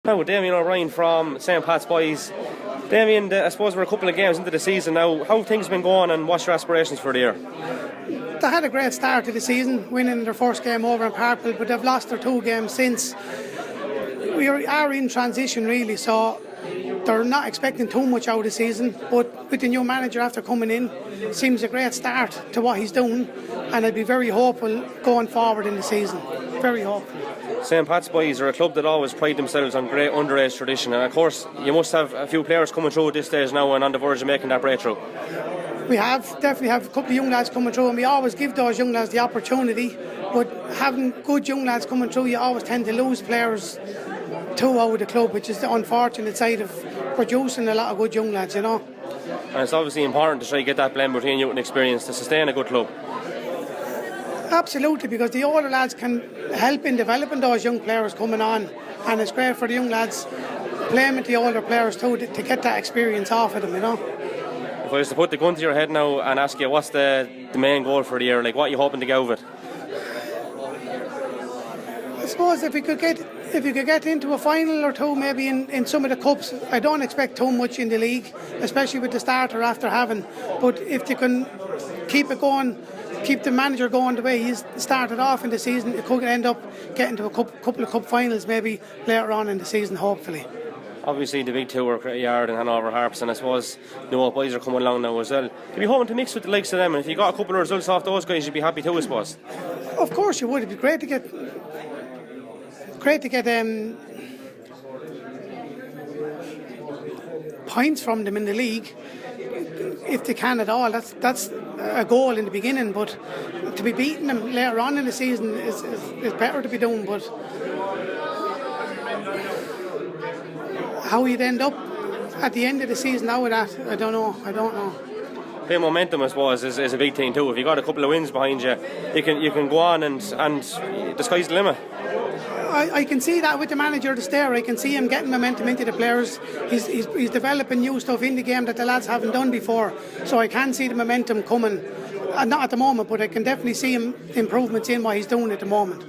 Now, Damien O'Brien from St. Pat's Boys. Damien, I suppose we're a couple of games into the season now. How have things been going and what's your aspirations for the year? They had a great start to the season, winning their first game over in Parkville, but they've lost their 2 games since. We are in transition really, so they're not expecting too much out of the season, but with the new manager after coming in, seems a great start to what he's doing, and I'd be very hopeful going forward in the season. Very hopeful. St. Pat's Boys are a club that always pride themselves on great underage tradition, and of course you must have a few players coming through at this stage now and on the verge of making that breakthrough. We definitely have a couple of young lads coming through, and we always give those young lads the opportunity, but having good young lads coming through, you always tend to lose players too out of the club, which is the unfortunate side of producing a lot of good young lads, you know. And it's obviously important to try to get that blend between youth and experience to sustain a good club. Absolutely, because the older lads can help in developing those young players coming on, and it's great for the young lads playing with the older players too to get that experience off of them, you know. If I was to put the gun to your head now and ask you what's the main goal for the year, like what are you hoping to get out of it? I suppose if you could get into a final or two maybe in some of the cups. I don't expect too much in the league, especially with the starter after having, but if they can keep it going, keep the manager going the way he's started off in the season, it could end up getting to a couple of cup finals maybe later on in the season, hopefully. Obviously the big two are Cretty Yard and Hanover Harps, and I suppose the old boys are coming along now as well. You'd be hoping to mix with the likes of them, and if you got a couple of results off those guys you'd be happy too, I suppose. Of course you would. It'd be great to get points from them in the league, if they can at all. That's a goal in the beginning, but to be beating them later on in the season is better to be done. But how you'd end up at the end of the season now with that, I don't know. The momentum, I suppose, is a big thing too. If you got a couple of wins behind you, you can go on and the sky's the limit. I can see that with the manager that's there. I can see him getting momentum into the players. He's developing new stuff in the game that the lads haven't done before. So I can see the momentum coming. Not at the moment, but I can definitely see him improvements in what he's doing at the moment.